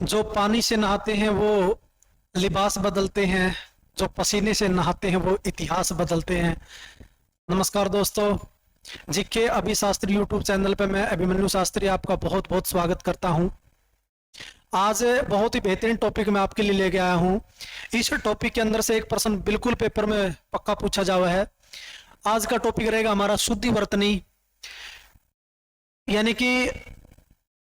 जो पानी से नहाते हैं वो लिबास बदलते हैं, जो पसीने से नहाते हैं वो इतिहास बदलते हैं। नमस्कार दोस्तों, जीके अभी शास्त्री यूट्यूब चैनल पे मैं अभिमन्यु शास्त्री आपका बहुत बहुत स्वागत करता हूं। आज बहुत ही बेहतरीन टॉपिक मैं आपके लिए लेके आया हूं। इस टॉपिक के अंदर से एक प्रश्न बिल्कुल पेपर में पक्का पूछा जा हुआ है। आज का टॉपिक रहेगा हमारा शुद्धि वर्तनी, यानी कि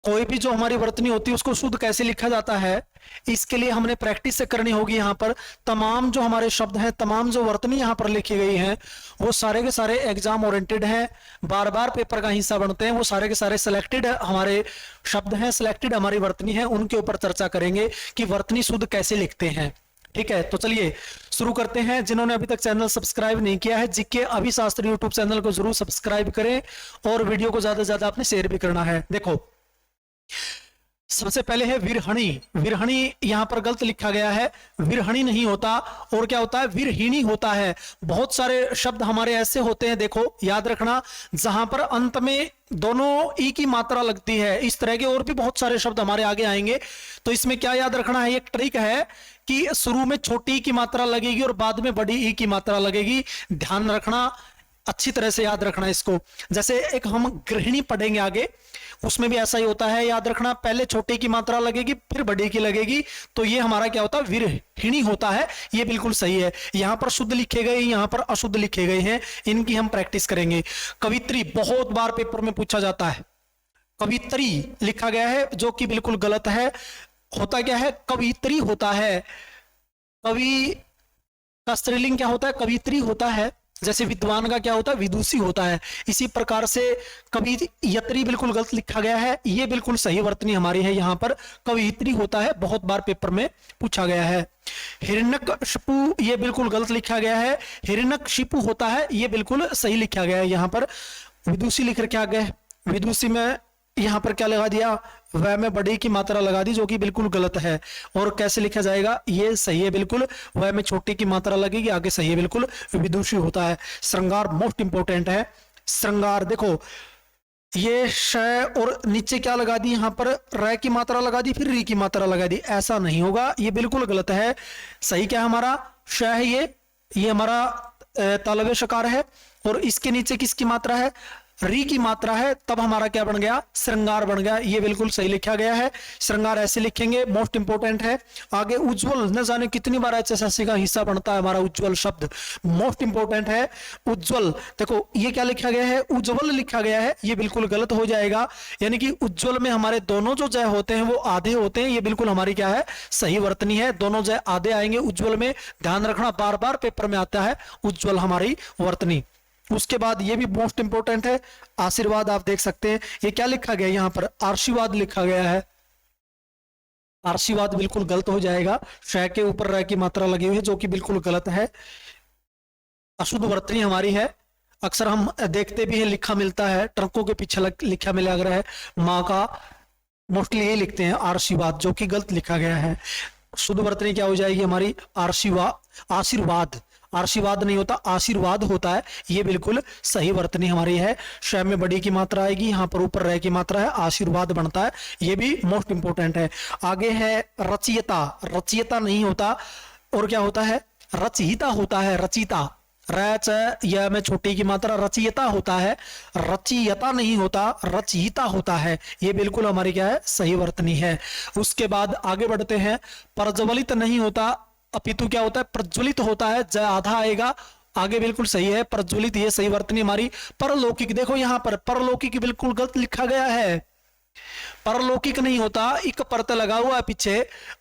कोई भी जो हमारी वर्तनी होती है उसको शुद्ध कैसे लिखा जाता है। इसके लिए हमने प्रैक्टिस से करनी होगी। यहाँ पर तमाम जो हमारे शब्द हैं, तमाम जो वर्तनी यहाँ पर लिखी गई हैं, वो सारे के सारे एग्जाम ओरिएंटेड हैं, बार बार पेपर का हिस्सा बनते हैं। वो सारे के सारे सिलेक्टेड हमारे शब्द हैं, सिलेक्टेड हमारी वर्तनी है, उनके ऊपर चर्चा करेंगे कि वर्तनी शुद्ध कैसे लिखते हैं। ठीक है, तो चलिए शुरू करते हैं। जिन्होंने अभी तक चैनल सब्सक्राइब नहीं किया है, जीके अभी शास्त्री यूट्यूब चैनल को जरूर सब्सक्राइब करें और वीडियो को ज्यादा से ज्यादा आपने शेयर भी करना है। देखो, सबसे पहले है विरहणी। विरहणी यहां पर गलत लिखा गया है, विरहणी नहीं होता और क्या होता है, विरहिणी होता है। बहुत सारे शब्द हमारे ऐसे होते हैं, देखो याद रखना, जहां पर अंत में दोनों ई की मात्रा लगती है। इस तरह के और भी बहुत सारे शब्द हमारे आगे आएंगे। तो इसमें क्या याद रखना है, एक ट्रिक है कि शुरू में छोटी ई की मात्रा लगेगी और बाद में बड़ी ई की मात्रा लगेगी। ध्यान रखना, अच्छी तरह से याद रखना इसको। जैसे एक हम गृहिणी पढ़ेंगे आगे, उसमें भी ऐसा ही होता है। याद रखना, पहले छोटे की मात्रा लगेगी फिर बड़ी की लगेगी। तो ये हमारा क्या होता है, विरहिणी होता है। ये बिल्कुल सही है। यहां पर शुद्ध लिखे गए, यहां पर अशुद्ध लिखे गए हैं, इनकी हम प्रैक्टिस करेंगे। कवित्री बहुत बार पेपर में पूछा जाता है। कवित्री लिखा गया है जो कि बिल्कुल गलत है। होता क्या है, कवित्री होता है। कवि का स्त्रीलिंग क्या होता है, कवित्री होता है। जैसे विद्वान का क्या होता है, विदुषी होता है। इसी प्रकार से कवियत्री बिल्कुल गलत लिखा गया है। ये बिल्कुल सही वर्तनी हमारी है। यहाँ पर कवियत्री होता है, बहुत बार पेपर में पूछा गया है। हिरण्यकशिपु ये बिल्कुल गलत लिखा गया है। हिरण्यकशिपु होता है, ये बिल्कुल सही लिखा गया है। यहाँ पर विदुषी लिख रखे आ गए, विदुषी में यहाँ पर क्या लगा दिया, वह में बड़ी की मात्रा लगा दी, जो कि बिल्कुल गलत है। और कैसे लिखा जाएगा, ये सही है बिल्कुल, वह में छोटी की मात्रा लगेगी, आगे सही है बिल्कुल, विदुषी होता है। श्रृंगार मोस्ट इंपोर्टेंट है। श्रृंगार देखो, ये श और नीचे क्या लगा दी, यहाँ पर र की मात्रा लगा दी, फिर री की मात्रा लगा दी। ऐसा नहीं होगा, ये बिल्कुल गलत है। सही क्या है हमारा, श है, ये हमारा तालव्य शकार है, और इसके नीचे किसकी मात्रा है, री की मात्रा है, तब हमारा क्या बन गया, श्रृंगार बन गया। ये बिल्कुल सही लिखा गया है। श्रृंगार ऐसे लिखेंगे, मोस्ट इंपोर्टेंट है। आगे उज्जवल, न जाने कितनी बार एचएसएससी का हिस्सा बनता है हमारा उज्जवल शब्द, मोस्ट इंपोर्टेंट है। उज्जवल देखो, ये क्या लिखा गया है, उज्जवल लिखा गया है, ये बिल्कुल गलत हो जाएगा। यानी कि उज्जवल में हमारे दोनों जो जय होते हैं वो आधे होते हैं। ये बिल्कुल हमारी क्या है, सही वर्तनी है। दोनों जय आधे आएंगे उज्जवल में। ध्यान रखना, बार बार पेपर में आता है उज्जवल हमारी वर्तनी। उसके बाद ये भी मोस्ट इंपोर्टेंट है, आशीर्वाद। आप देख सकते हैं ये क्या लिखा गया है, यहाँ पर आशीर्वाद लिखा गया है। आशीर्वाद बिल्कुल गलत हो जाएगा। श के ऊपर र की मात्रा लगी हुई है, जो कि बिल्कुल गलत है। अशुद्ध वर्तनी हमारी है। अक्सर हम देखते भी हैं, लिखा मिलता है, ट्रकों के पीछे लिखा मिला गया है माँ का, मोस्टली ये लिखते हैं आशीर्वाद, जो कि गलत लिखा गया है। शुद्ध वर्तनी क्या हो जाएगी हमारी, आशीर्वाद। आशीर्वाद नहीं होता, आशीर्वाद होता है। ये बिल्कुल सही वर्तनी हमारी है। श में बड़ी की मात्रा आएगी, यहाँ पर ऊपर रह की मात्रा है, आशीर्वाद बनता है। ये भी मोस्ट इंपोर्टेंट है। आगे है रचयिता। रचयिता नहीं होता, और क्या होता है, रचयिता होता है। रचिता, रच यह में छोटी की मात्रा, रचयिता होता है। रचयिता नहीं होता, रचयिता होता है। ये बिल्कुल हमारी क्या है, सही वर्तनी है। उसके बाद आगे बढ़ते हैं। प्रज्वलित नहीं होता, अपितु क्या होता है, प्रज्वलित होता है। जय आधा आएगा, आगे बिल्कुल सही है, प्रज्वलित, ये सही वर्तनी हमारी। परलौकिक देखो, यहाँ पर परलौकिक बिल्कुल गलत लिखा गया है। परलौकिक नहीं होता, एक परत लगा हुआ है पीछे,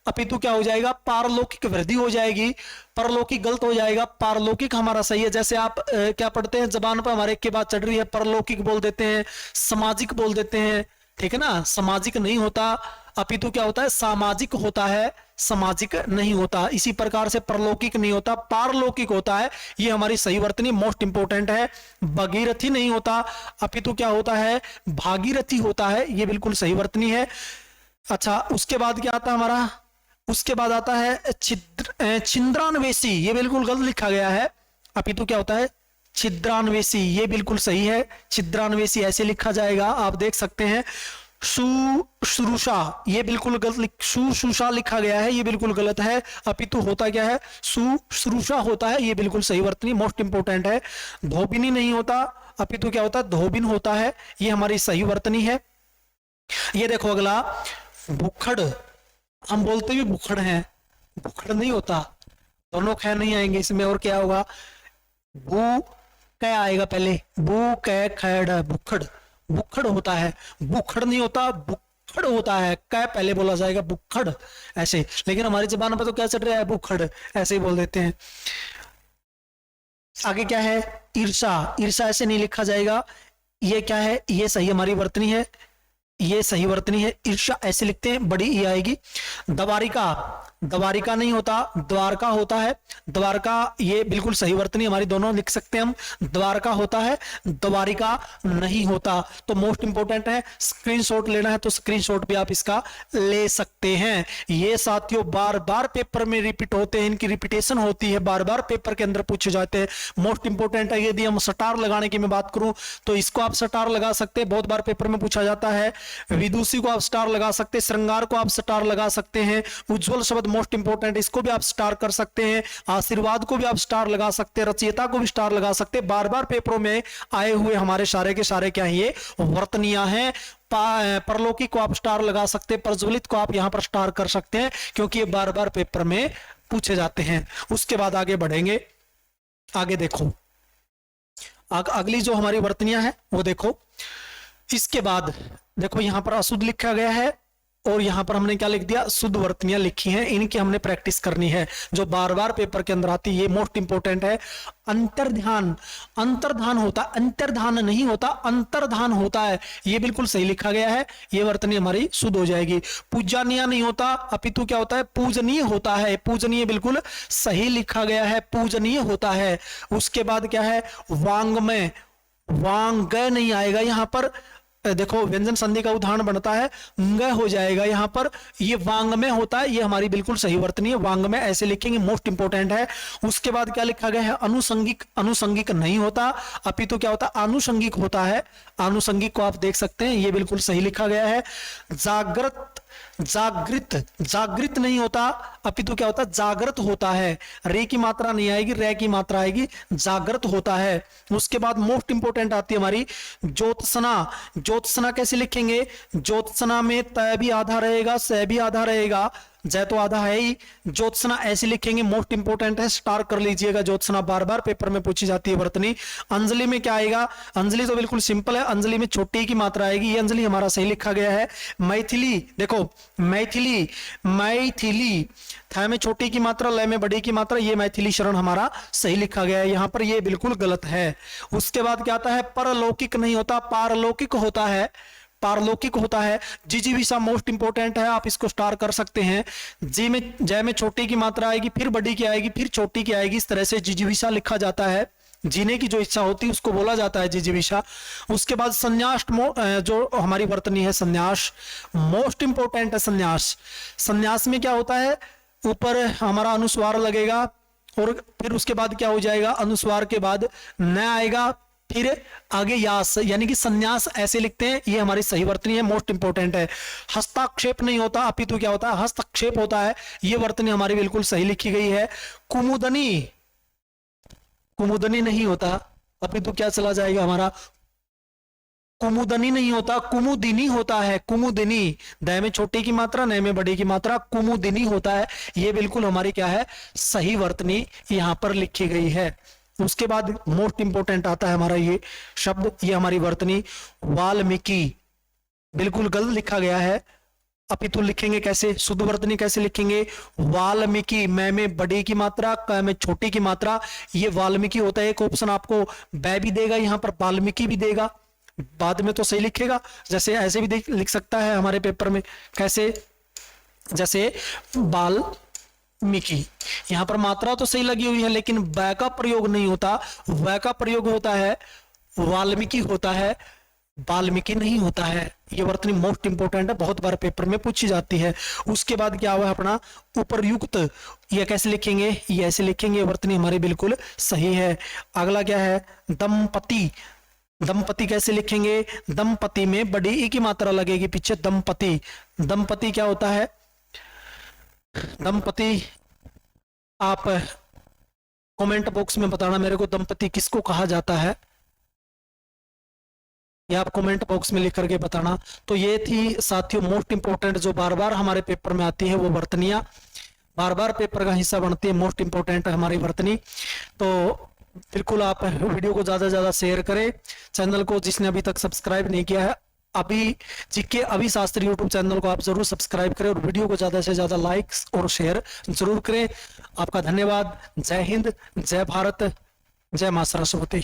अपितु क्या हो जाएगा, पारलौकिक वृद्धि हो जाएगी। परलौकिक गलत हो जाएगा, पारलौकिक हमारा सही है। जैसे आप क्या पढ़ते हैं, जबान पर हमारे एक के बाद चढ़ रही है, परलौकिक बोल देते हैं, सामाजिक बोल देते हैं, ठीक है ना। सामाजिक नहीं होता, अपितु क्या होता है, सामाजिक होता है, सामाजिक नहीं होता। इसी प्रकार से परलौकिक नहीं होता, पारलौकिक होता है। ये हमारी सही वर्तनी मोस्ट इंपोर्टेंट है। भगीरथी नहीं होता, अपितु क्या होता है, भागीरथी होता है। ये बिल्कुल सही वर्तनी है। अच्छा, उसके बाद क्या आता है हमारा, उसके बाद आता है छिद्रान्वेषी। ये बिल्कुल गलत लिखा गया है, अपितु क्या होता है, छिद्रान्वेषी। ये बिल्कुल सही है, छिद्रान्वेषी ऐसे लिखा जाएगा, आप देख सकते हैं। शुश्रूषा, ये बिल्कुल गलत, शुश्रूषा लिखा गया है, ये बिल्कुल गलत है। अपितु होता क्या है, शुश्रूषा होता है, ये बिल्कुल सही वर्तनी, मोस्ट इंपोर्टेंट है। धोबिनी नहीं होता, अपितु क्या होता है, धोबिन होता है, ये हमारी सही वर्तनी है। ये देखो अगला, भुखड़, हम बोलते भी भुखड़ हैं, भुखड़ नहीं होता, दोनों ख नहीं आएंगे इसमें, और क्या होगा, भू कै आएगा पहले, भू कै खड़, भुखड़, भुखड़ होता है, भुखड़ नहीं होता, भुखड़ होता है, कै पहले बोला जाएगा, भुखड़ ऐसे। लेकिन हमारी जबान पर तो क्या चल रहा है, भुखड़ ऐसे ही बोल देते हैं। आगे क्या है, ईर्षा, ईर्षा ऐसे नहीं लिखा जाएगा, ये क्या है, ये सही हमारी वर्तनी है, ये सही वर्तनी है। ईर्षा ऐसे लिखते हैं, बड़ी ई आएगी। द्वारिका, द्वारिका नहीं होता, द्वारका होता है, द्वारका, ये बिल्कुल सही वर्तनी हमारी, दोनों लिख सकते हैं हम, द्वारका होता है, द्वारिका नहीं होता। तो मोस्ट इंपोर्टेंट है, स्क्रीनशॉट लेना है तो स्क्रीनशॉट भी आप इसका ले सकते हैं। ये साथियों बार बार पेपर में रिपीट होते हैं, इनकी रिपीटेशन होती है, बार बार पेपर के अंदर पूछे जाते हैं, मोस्ट इंपोर्टेंट है। यदि हम स्टार लगाने की मैं बात करूं तो इसको आप स्टार लगा सकते हैं, बहुत बार पेपर में पूछा जाता है। विदुषी को आप स्टार लगा सकते हैं, श्रृंगार को आप स्टार लगा सकते हैं, उज्जवल शब्द मोस्ट इंपोर्टेंट, इसको भी आप स्टार कर सकते हैं, आशीर्वाद को भी आप स्टार लगा सकते हैं, रचयिता को भी स्टार लगा सकते हैं। बार बार पेपरों में आए हुए हमारे सारे के सारे क्या है, ये वर्तनियां हैं। परलौकिक को आप स्टार लगा सकते हैं, प्रज्वलित को आप यहां पर स्टार कर सकते हैं, क्योंकि ये बार बार पेपर में पूछे जाते हैं। उसके बाद आगे बढ़ेंगे, आगे देखो अगली जो हमारी वर्तनियां हैं वो देखो। इसके बाद देखो यहां पर अशुद्ध लिखा गया है और यहां पर हमने क्या लिख दिया, शुद्ध वर्तनियां लिखी हैं, इनकी हमने प्रैक्टिस करनी है, जो बार बार पेपर के अंदर आती है, ये मोस्ट इंपोर्टेंट है। अंतर्ध्यान, अंतर्धान होता, अंतर्धान नहीं होता, अंतर्धान होता है, ये बिल्कुल सही लिखा गया है, ये वर्तनी हमारी शुद्ध हो जाएगी। पूजनीय नहीं होता, अपितु क्या होता है, पूजनीय होता है, पूजनीय बिल्कुल सही लिखा गया है, पूजनीय होता है। उसके बाद क्या है, वांग्मय, वांगय नहीं आएगा यहां पर, देखो व्यंजन संधि का उदाहरण बनता है, ंग हो जाएगा यहां पर, ये वांग्मय होता है, ये हमारी बिल्कुल सही वर्तनी है, वांग्मय ऐसे लिखेंगे, मोस्ट इंपोर्टेंट है। उसके बाद क्या लिखा गया है, अनुसंगिक, अनुसंगिक नहीं होता, अपितु क्या होता है, आनुषंगिक होता है, आनुषंगिक को आप देख सकते हैं, ये बिल्कुल सही लिखा गया है। जागृत, जागृत, जागृत नहीं होता, अपितु क्या होता है, जागृत होता है, रे की मात्रा नहीं आएगी, रे की मात्रा आएगी, जागृत होता है। उसके बाद मोस्ट इंपोर्टेंट आती है हमारी ज्योत्सना, ज्योत्सना कैसे लिखेंगे, ज्योत्सना में तय भी आधा रहेगा, सह भी आधा रहेगा, जय तो आधा है ही, ज्योत्सना ऐसे लिखेंगे, मोस्ट इंपोर्टेंट है, स्टार कर लीजिएगा, ज्योत्सना बार बार पेपर में पूछी जाती है वर्तनी। अंजलि में क्या आएगा, अंजलि तो बिल्कुल सिंपल है, अंजलि में छोटी की मात्रा आएगी, ये अंजलि हमारा सही लिखा गया है। मैथिली, देखो मैथिली, मैथिली, था में छोटी की मात्रा, लय में बड़ी की मात्रा, ये मैथिली शरण हमारा सही लिखा गया है, यहां पर ये बिल्कुल गलत है। उसके बाद क्या आता है, परलौकिक नहीं होता, पारलौकिक होता है, पारलौकिक होता है। जिजीविषा मोस्ट इंपोर्टेंट है, आप इसको स्टार कर सकते हैं। जी में, जय में छोटी की मात्रा आएगी, फिर बड़ी की आएगी, फिर छोटी की आएगी, इस तरह से जिजीविषा लिखा जाता है, जीने की जो इच्छा होती है उसको बोला जाता है जिजीविषा। उसके बाद संन्यास, जो हमारी वर्तनी है, संन्यास मोस्ट इंपोर्टेंट है। संन्यास, संन्यास में क्या होता है, ऊपर हमारा अनुस्वार लगेगा और फिर उसके बाद क्या हो जाएगा, अनुस्वार के बाद न आएगा, फिर आगे यास, यानी कि संन्यास ऐसे लिखते हैं, ये हमारी सही वर्तनी है, मोस्ट इंपोर्टेंट है। हस्ताक्षेप नहीं होता, अपितु क्या होता है, हस्तक्षेप होता है, ये वर्तनी हमारी बिल्कुल सही लिखी गई है। कुमुदनी, कुमुदनी नहीं होता, अपितु क्या चला जाएगा हमारा, कुमुदनी नहीं होता, कुमुदिनी होता है, कुमुदिनी, दय में छोटी की मात्रा, नय में बड़ी की मात्रा, कुमुदिनी होता है, ये बिल्कुल हमारी क्या है, सही वर्तनी यहां पर लिखी गई है। उसके बाद मोस्ट इंपोर्टेंट आता है हमारा ये शब्द, ये हमारी वर्तनी वाल्मीकि, बिल्कुल गलत लिखा गया है, अपितु लिखेंगे कैसे, शुद्ध वर्तनी कैसे लिखेंगे, वाल्मीकि, मैं में बड़ी की मात्रा, क में छोटी की मात्रा, ये वाल्मीकि होता है। एक ऑप्शन आपको बै भी देगा, यहां पर वाल्मीकि भी देगा, बाद में तो सही लिखेगा, जैसे ऐसे भी लिख सकता है हमारे पेपर में, कैसे, जैसे बाल मिकी, यहां पर मात्रा तो सही लगी हुई है लेकिन बै का प्रयोग नहीं होता, वै का प्रयोग होता है, वाल्मीकि होता है, वाल्मीकि नहीं होता है। ये वर्तनी मोस्ट इंपोर्टेंट है, बहुत बार पेपर में पूछी जाती है। उसके बाद क्या हुआ अपना उपरयुक्त, ये कैसे लिखेंगे, ये ऐसे लिखेंगे, वर्तनी हमारी बिल्कुल सही है। अगला क्या है, दंपति, दंपति कैसे लिखेंगे? दंपति में बड़ी ई की मात्रा लगेगी पीछे, दंपति। दंपति क्या होता है? दंपति, आप कमेंट बॉक्स में बताना मेरे को, दंपति किसको कहा जाता है, या आप कमेंट बॉक्स में लिख करके बताना। तो ये थी साथियों मोस्ट इंपोर्टेंट, जो बार बार हमारे पेपर में आती है, वो वर्तनियां बार बार पेपर का हिस्सा बनती है, मोस्ट इंपोर्टेंट हमारी वर्तनी। तो बिल्कुल आप वीडियो को ज्यादा से ज्यादा शेयर करें, चैनल को जिसने अभी तक सब्सक्राइब नहीं किया है, अभी जीके अभी शास्त्री यूट्यूब चैनल को आप जरूर सब्सक्राइब करें, और वीडियो को ज्यादा से ज्यादा लाइक्स और शेयर जरूर करें। आपका धन्यवाद। जय हिंद, जय भारत, जय मां सरस्वती।